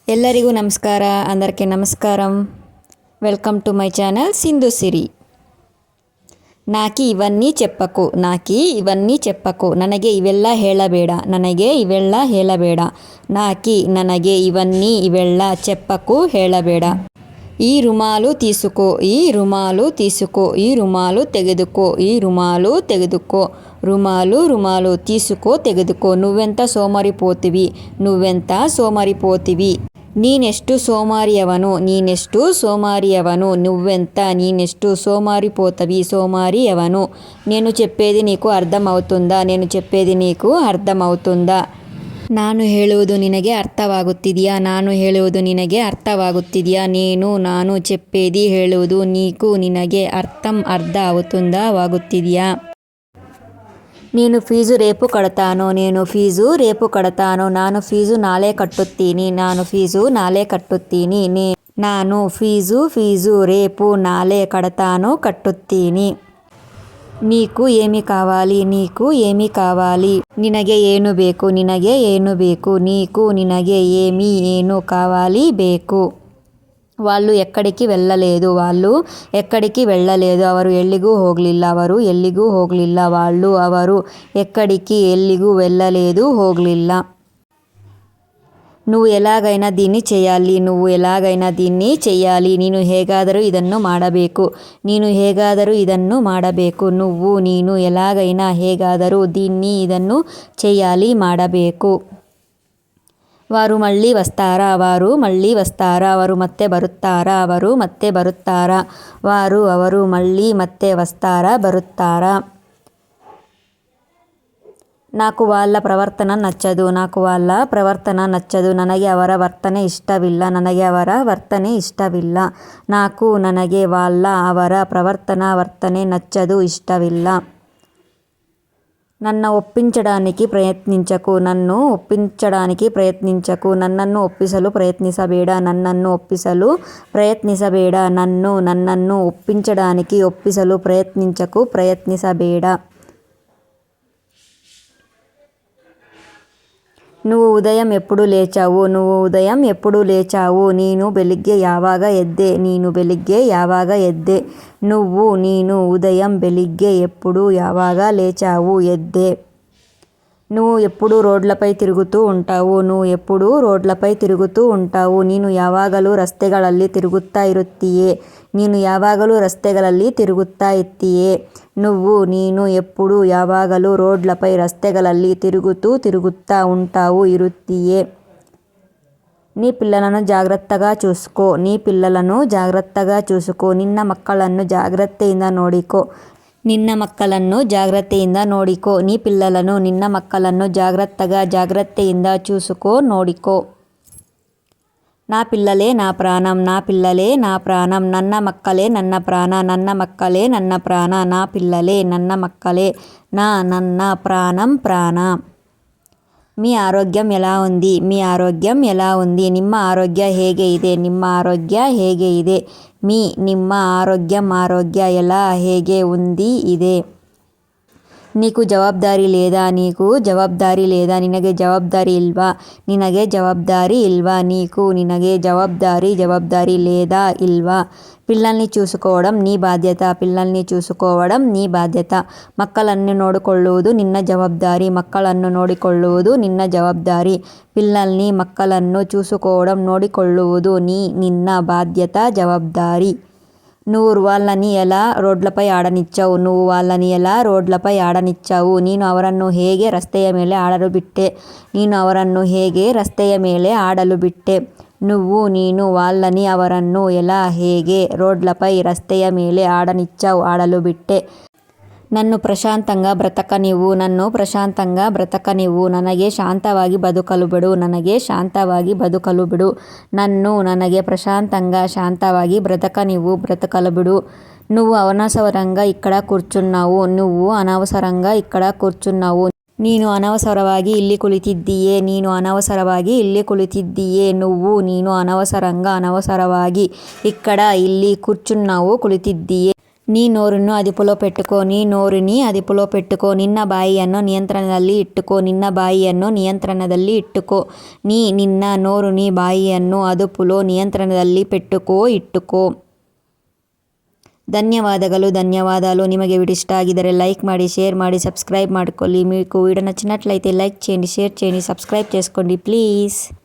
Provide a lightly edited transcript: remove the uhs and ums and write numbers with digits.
ಎಲ್ಲರಿಗೂ ನಮಸ್ಕಾರ. అందరికీ నమస్కారం. Welcome to my channel Sindhu Siri. ನಾಕಿ ಇವన్నీ చెప్పకు ನನಗೆ ಇವೆಲ್ಲ ಹೇಳಬೇಡ ನಾಕಿ ನನಗೆ ಇವೆಲ್ಲ చెప్పకు ಹೇಳಬೇಡ. ಈ ರುಮಾಲು ತೆಗೆದುಕೋ ರುಮಾಲು ತೆಗೆದುಕೋ. నువ్వెంత సోమరిపోతివి ನೀನೆಷ್ಟು సోమారియవను ನೀನೆಷ್ಟು సోమారిಯವನು. నేను చెప్పేది నీకు అర్థమవుతుందా? ನಾನು ಹೇಳುವುದು ನಿನಗೆ ಅರ್ಥವಾಗುತ್ತಿದೆಯಾ? ನಾನು చెప్పేది ಹೇಳುವುದು ನಿನಗೆ ಅರ್ಥ ಆಗುತ್ತಿದೆಯಾ? నేను ఫీజు రేపు కడతాను. ನಾನು ఫీజు ನಾಳೆ ಕಟ್ಟುತ್ತೀನಿ. ನಾನು ఫీజు రేపు ನಾಳೆ కట్టుತ್ತೀನಿ. నీకు ఏమి కావాలి? ನಿನಗೆ ಏನು ಬೇಕು? ನಿನಗೆ ಏನು ಕಾవాలి ಬೇಕು? వాళ్ళు ఎక్కడికి వెళ్ళలేదు. ಅವರು ಎಲ್ಲಿಗೂ ಹೋಗಲಿಲ್ಲ. ಅವರು ಎಲ್ಲಿಗೂ వెళ్ళలేదు. నువ్వు ఎలాగైనా దీన్ని చేయాలి. ನೀನು ಹೇಗಾದರೂ ಇದನ್ನು ಮಾಡಬೇಕು. ನೀನು ఎలాగైనా ಹೇಗಾದರೂ ಇದನ್ನು చేయాలి ಮಾಡಬೇಕು. వారు మళ్ళీ వస్తారా? ಅವರು ಮತ್ತೆ ಬರುತ್ತಾರಾ? ಅವರು మళ్ళీ ಮತ್ತೆ బరుత్తారా? నాకు వాళ్ళ ప్రవర్తన నచ్చదు. ನನಗೆ ಅವರ ವರ್ತನೆ ಇಷ್ಟವಿಲ್ಲ. ನನಗೆ ಅವರ ವರ್ತನೆ ನಚ್ಚದು, ಇಷ್ಟವಿಲ್ಲ. నన్ను ఒప్పించడానికి ప్రయత్నించకు. నన్నನ್ನು ఒప్ಪಿಸಲು ప్రయత్నిಸಬೇಡ. నన్నನ್ನು ఒప్పించడానికి ప్రయత్నించಬೇಡ. నువ్వు ఉదయం ఎప్పుడు లేచావు? నేను ಬೆಳಿಗ್ಗೆ ಯಾವಾಗ ಎದ್ದೆ? ನೀನು ఉదయం ಬೆಳಿಗ್ಗೆ ఎప్పుడు ಯಾವಾಗ లేచావు ఎద్దే? నువ్వు ఎప్పుడు రోడ్లపై తిరుగుతూ ఉంటావు. ನೀನು ಯಾವಾಗಲೂ ರಸ್ತೆಗಳಲ್ಲಿ ತಿರುಗುತ್ತಾ ಇರ್ತೀಯೆ. ನೀನು ಎప్పుడు ಯಾವಾಗಲೂ రోడ్లపై రస్తెಗಳಲ್ಲಿ తిరుగుతూ ఉంటావు ఇరుత్తియే. నీ పిల్లలను జాగ్రత్తగా చూసుకో. నిన్న మక్కలను జాగ్రత్తಯಿಂದ ನೋಡಿಕో. నీ పిల్లలను నిన్న మక్కలను జాగ్రత్తಯಿಂದ చూసుకో. నా పిల్లలే నా ప్రాణం. ನನ್ನ ಮಕ್ಕಳೇ ನನ್ನ ಪ್ರಾಣ. నా పిల్లలే ನನ್ನ మక్కలే ನನ್ನ ప్రాణ. మీ ఆరోగ్యం ఎలా ఉంది? ನಿಮ್ಮ ఆరోగ్య ಹೇಗೆ ಇದೆ? ನಿಮ್ಮ ఆరోగ్య ఎలా ಹೇಗೆ ఉంది ಇದೆ? నీకు జవాబుదారీ లేదా? నినಗೆ జవాబుదారీ ఇల్వా? నినಗೆ జవాబుదారీ లేదా ఇల్వా? పిల్లల్ని చూసుకోవడం నీ బాధ్యత. మక్కలను ನೋಡಿಕೊಳ್ಳುವುದು నిన్న జవాబుదారీ. పిల్లల్ని మక్కలను చూసుకోవడం ನೋಡಿಕೊಳ್ಳುವುದು నిన్న బాధ్యత జవాబుదారీ. నువ్వు వాళ్ళని ఎలా రోడ్లపై ఆడనిచ్చావు? నేను ಅವರನ್ನು ಹೇಗೆ ರಸ್ತೆಯ ಮೇಲೆ ಆಡಲು ಬಿಟ್ಟೆ? ನೀನು వాళ్ళని ಅವರನ್ನು ఎలా ಹೇಗೆ రోడ్లపై రస్తెయ ಮೇಲೆ ఆడಲು బిట్టే? నన్ను ప్రశాంతంగా బ్రతకనివ్వు. ನನಗೆ ಶಾಂತವಾಗಿ ಬದುಕಲು ಬಿಡು. ನನಗೆ ಶಾಂತವಾಗಿ బ్రతకలు ಬಿಡು. నువ్వు అనవసరంగా ఇక్కడ కూర్చున్నావు. ನೀನು అనవసరವಾಗಿ ಇಲ್ಲಿ ಕುಳಿತಿದ್ದೀಯೆ. ನೀನು అనవసರವಾಗಿ ఇక్కడ ಇಲ್ಲಿ ಕುಳಿತಿದ್ದೀಯೆ. నీ నోరును అదుపులో పెట్టుకో, నీ నోరుని అదుపులో పెట్టుకో, నిన్న బాಯಿಯನ್ನು ನಿಯಂತ್ರಣದಲ್ಲಿ ಇಟ್ಟುಕೋ, ನಿನ್ನ ಬಾಯಿಯನ್ನು ನಿಯಂತ್ರಣದಲ್ಲಿ ಇಟ್ಟುಕೋ. ನಿನ್ನ నోరుని బాయిಯನ್ನು అదుపులో నియంత్రణದಲ್ಲಿ ಇಟ್ಟುಕೋ. ధన్యవాదాలు. నిಮಗೆ వీడియో ఇಷ್ಟ ಆಗಿದ್ದರೆ లైక్ ಮಾಡಿ, షేర్ ಮಾಡಿ, సబ్స్క్రైబ్ ಮಾಡ್ಕೊಳ್ಳಿ. మీకు వీడియో నచ్చినట్లయితే లైక్ చేయండి, షేర్ చేయండి, సబ్స్క్రైబ్ చేసుకోండి ప్లీజ్.